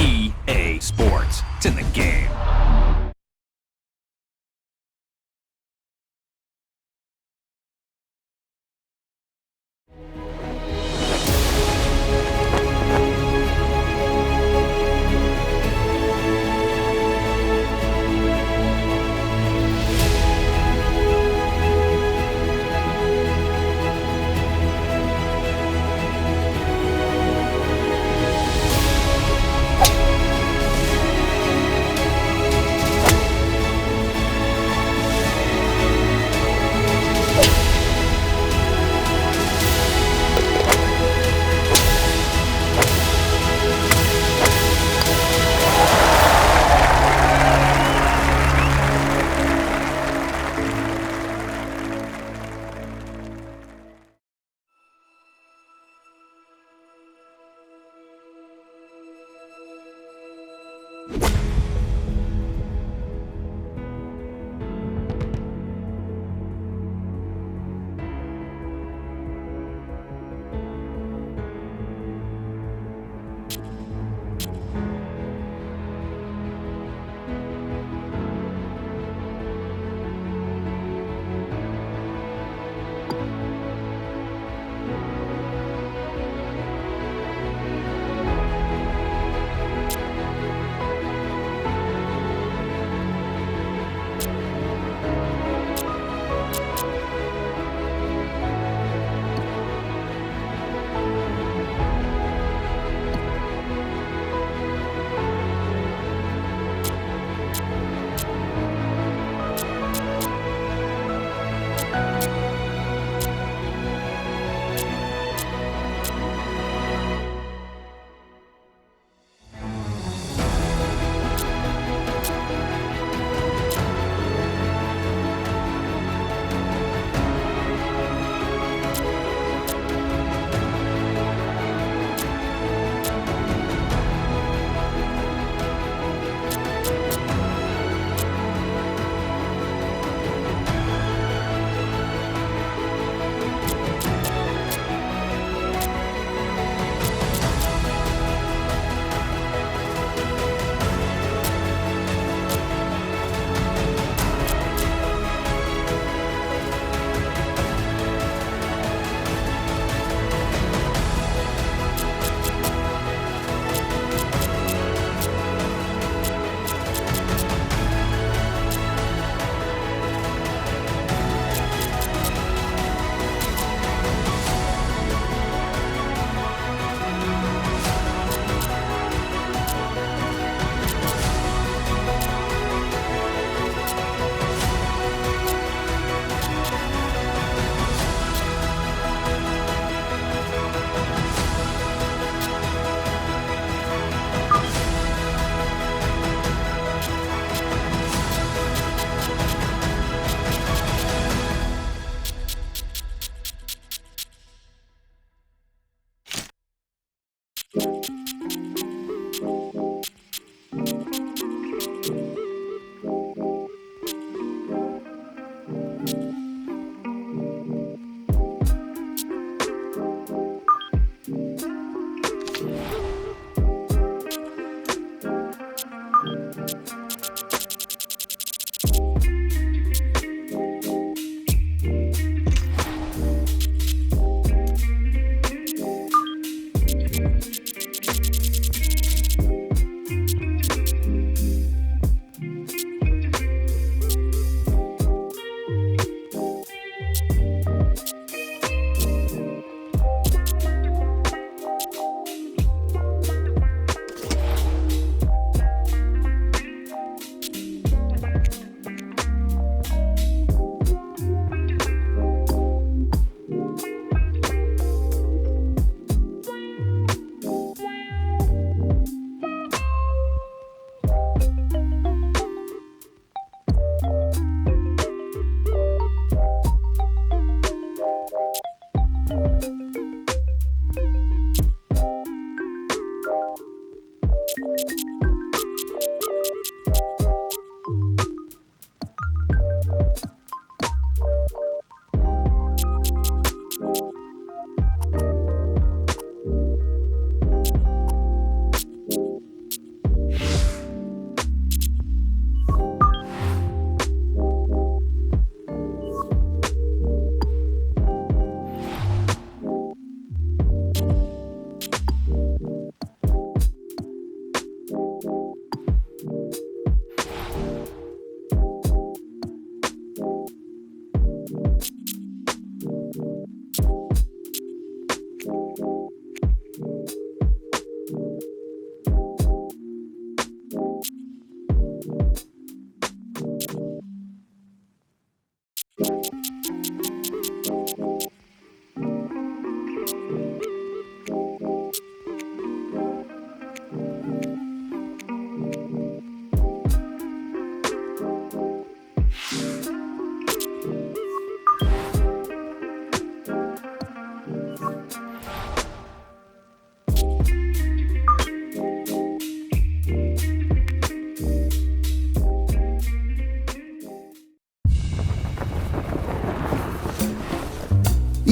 EA Sports. It's in the game.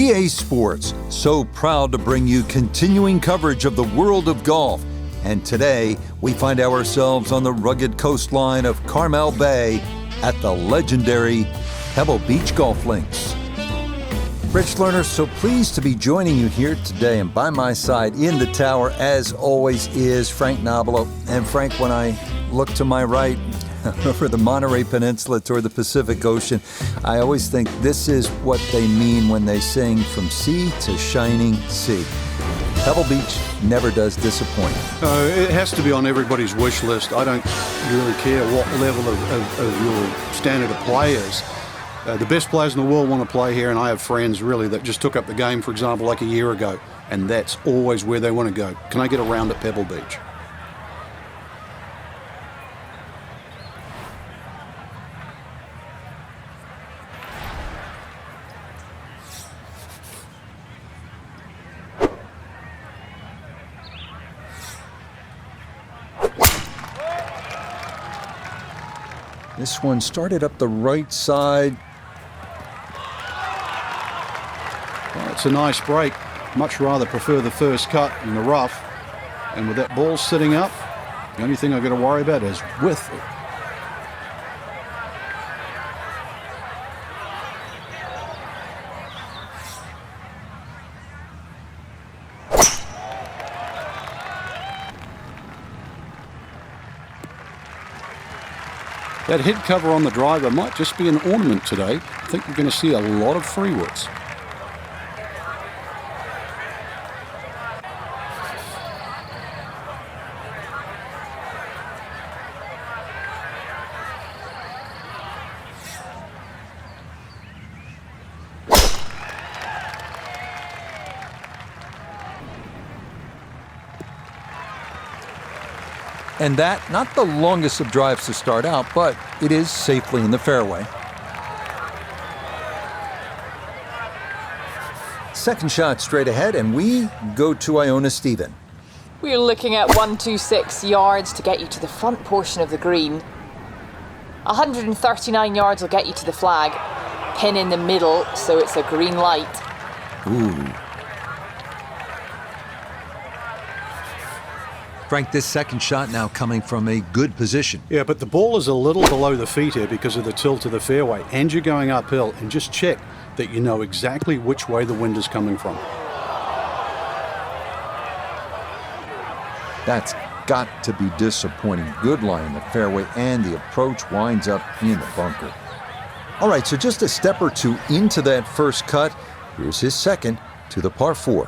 PGA Sports, so proud to bring you continuing coverage of the world of golf. And today, we find ourselves on the rugged coastline of Carmel Bay at the legendary Pebble Beach Golf Links. Rich Lerner, so pleased to be joining you here today. And by my side in the tower, as always, is Frank Nobilo. And Frank, when I look to my right, over the Monterey Peninsula toward the Pacific Ocean, I always think this is what they mean when they sing from sea to shining sea. Pebble Beach never does disappoint. It has to be on everybody's wish list. I don't really care what level of your standard of play is. The best players in the world want to play here, and I have friends really that just took up the game, for example, like a year ago, and that's always where they want to go. Can I get a round at Pebble Beach? This one started up the right side. Well, it's a nice break. Much rather prefer the first cut in the rough. And with that ball sitting up, the only thing I've got to worry about is width. That head cover on the driver might just be an ornament today. I think you're going to see a lot of free woods. And that, not the longest of drives to start out, but it is safely in the fairway. Second shot straight ahead, and we go to Iona Stephen. We're looking at 126 yards to get you to the front portion of the green. 139 yards will get you to the flag. Pin in the middle, so it's a green light. Ooh. Frank, this second shot now coming from a good position. Yeah, but the ball is a little below the feet here because of the tilt of the fairway, and you're going uphill, and just check that you know exactly which way the wind is coming from. That's got to be disappointing. Good lie in the fairway, and the approach winds up in the bunker. All right, so just a step or two into that first cut. Here's his second to the par 4.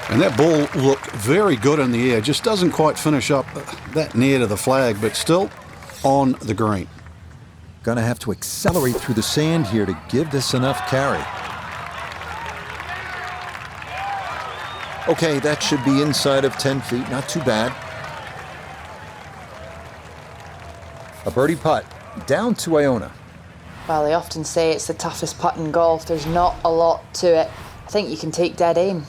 And that ball looked very good in the air. Just doesn't quite finish up that near to the flag, but still on the green. Gonna have to accelerate through the sand here to give this enough carry. Okay, that should be inside of 10 feet, not too bad. A birdie putt, down to Iona. Well, they often say it's the toughest putt in golf. There's not a lot to it. I think you can take dead aim.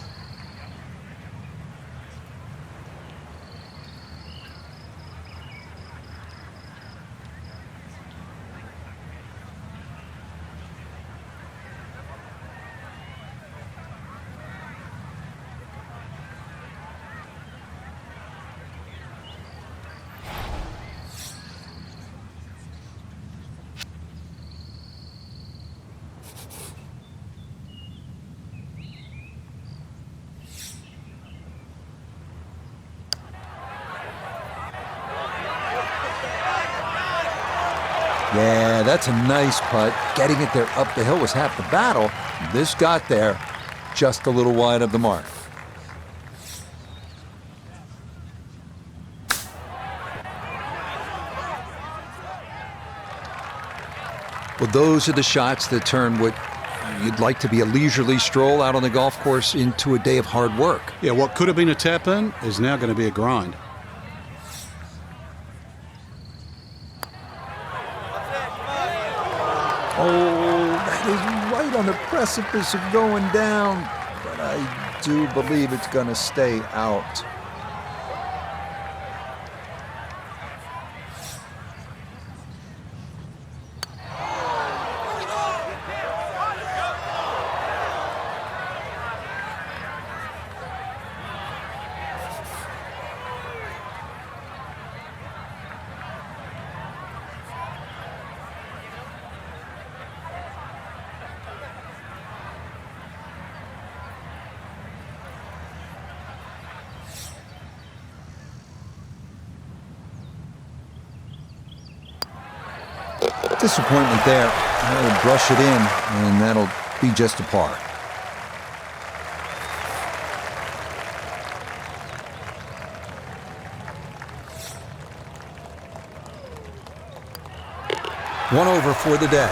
Yeah, that's a nice putt. Getting it there up the hill was half the battle. This got there just a little wide of the mark. Well, those are the shots that turn what you'd like to be a leisurely stroll out on the golf course into a day of hard work. Yeah, what could have been a tap-in is now going to be a grind. is right on the precipice of going down, but I do believe it's going to stay out. Disappointment there. I'll brush it in, and that'll be just a par. One over for the day.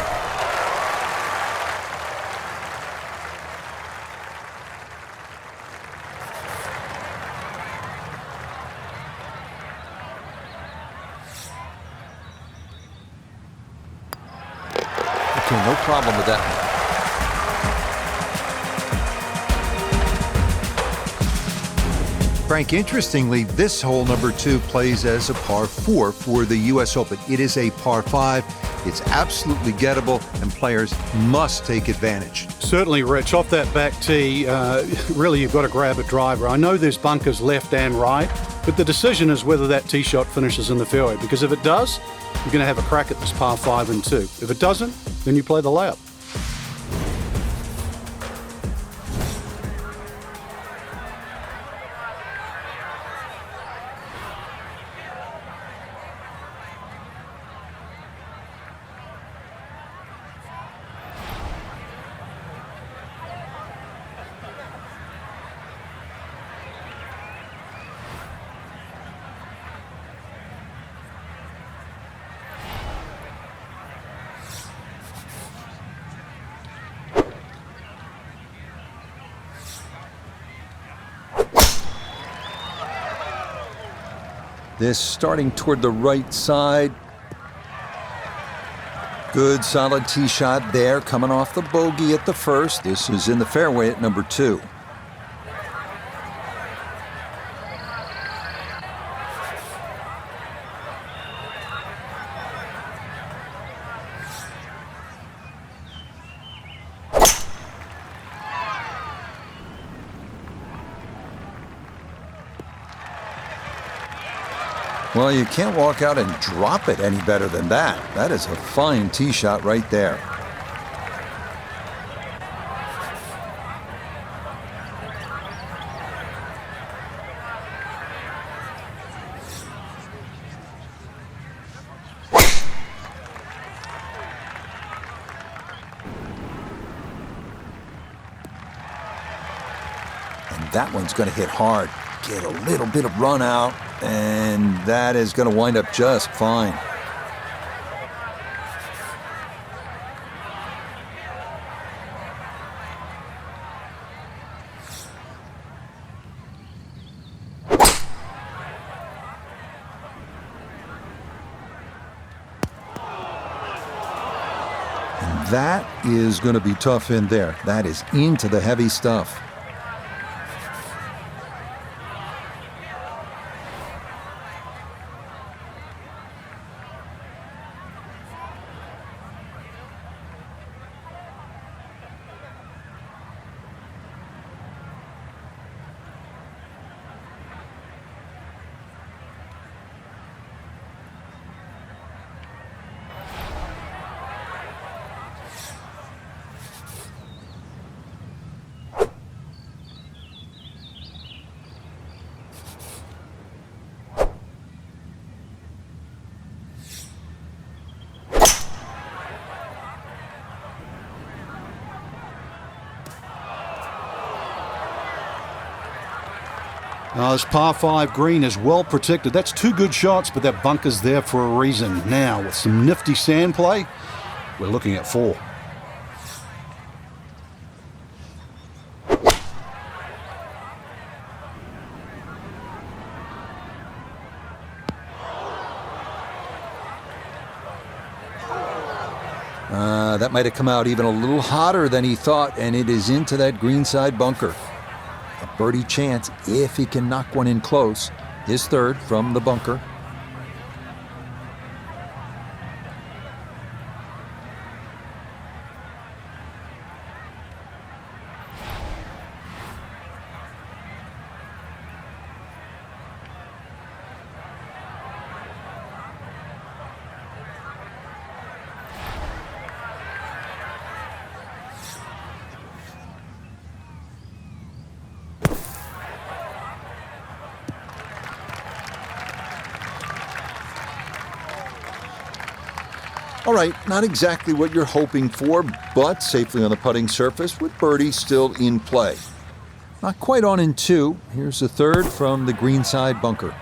Okay, no problem with that one. Frank, interestingly, this hole number 2 plays as a par 4 for the U.S. Open. It is a par 5. It's absolutely gettable, and players must take advantage. Certainly, Rich. Off that back tee, really you've got to grab a driver. I know there's bunkers left and right, but the decision is whether that tee shot finishes in the fairway, because if it does, you're going to have a crack at this par 5 and 2. If it doesn't, then you play the layup. This starting toward the right side. Good solid tee shot there, coming off the bogey at the first. This is in the fairway at number 2. Well, you can't walk out and drop it any better than that. That is a fine tee shot right there. And that one's going to hit hard. Get a little bit of run out, and that is going to wind up just fine. And that is going to be tough in there. That is into the heavy stuff. This par 5 green is well protected. That's 2 good shots, but that bunker's there for a reason. Now, with some nifty sand play, we're looking at 4. That might have come out even a little hotter than he thought, and it is into that greenside bunker. A birdie chance if he can knock one in close. His third from the bunker. All right, not exactly what you're hoping for, but safely on the putting surface with birdie still in play. Not quite on in two. Here's the third from the greenside bunker.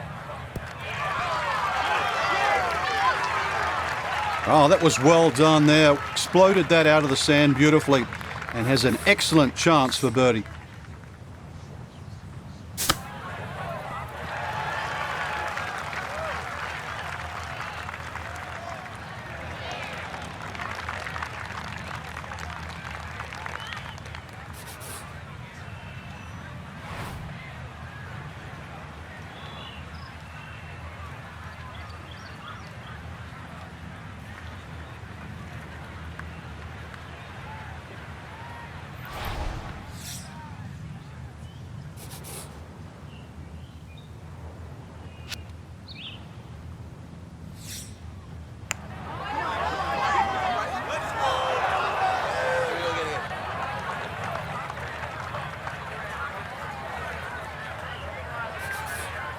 Oh, that was well done there. Exploded that out of the sand beautifully and has an excellent chance for birdie.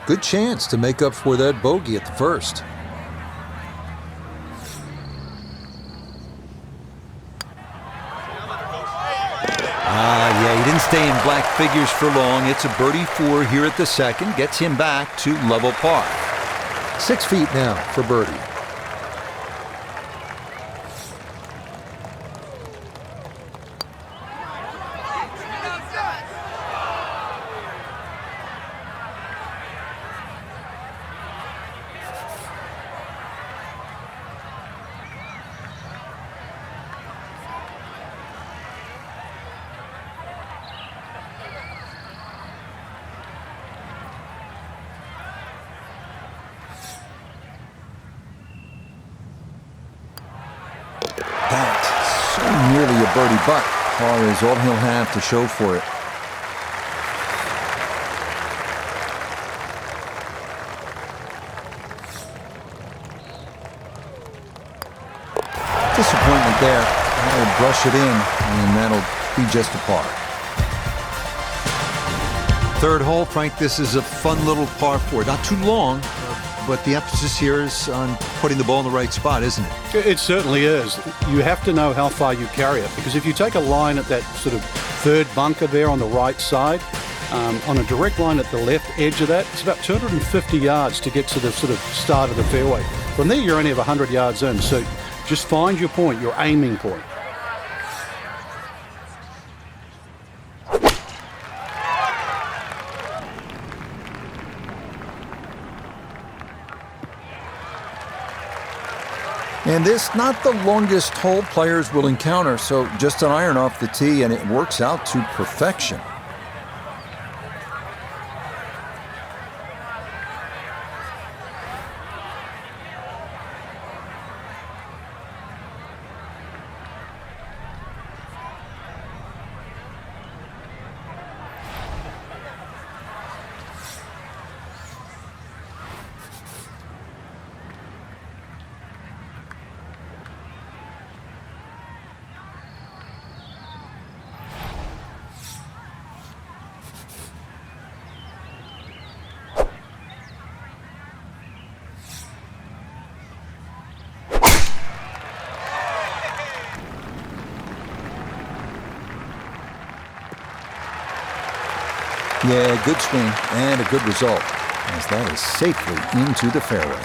Good chance to make up for that bogey at the first. Yeah, he didn't stay in black figures for long. It's a birdie four here at the second. Gets him back to level par. 6 feet now for birdie. That's so nearly a birdie, but par is all he'll have to show for it. Disappointment there. That'll brush it in, and that'll be just a par. Third hole, Frank, this is a fun little par four. Not too long, but the emphasis here is on putting the ball in the right spot, isn't it? It certainly is. You have to know how far you carry it, because if you take a line at that sort of third bunker there on the right side, on a direct line at the left edge of that, it's about 250 yards to get to the sort of start of the fairway. From there, you're only have 100 yards in, so just find your point, your aiming point. And this, not the longest hole players will encounter, so just an iron off the tee, and it works out to perfection. Yeah, good swing and a good result, as that is safely into the fairway.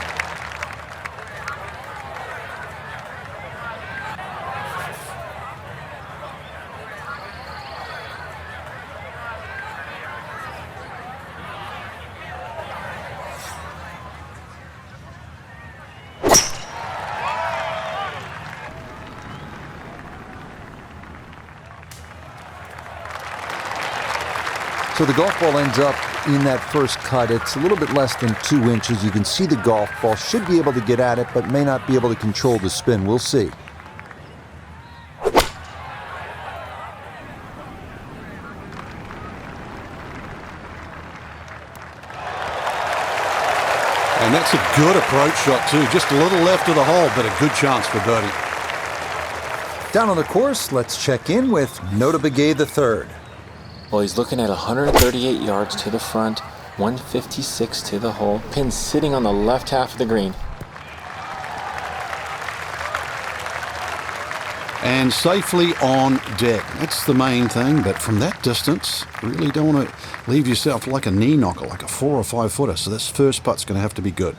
So the golf ball ends up in that first cut. It's a little bit less than 2 inches. You can see the golf ball. Should be able to get at it, but may not be able to control the spin. We'll see. And that's a good approach shot too. Just a little left of the hole, but a good chance for birdie. Down on the course, let's check in with Nota Begay III. Well, he's looking at 138 yards to the front, 156 to the hole. Pin sitting on the left half of the green. And safely on deck. That's the main thing, but from that distance, really don't want to leave yourself like a knee knocker, like a 4 or 5 footer. So this first putt's going to have to be good.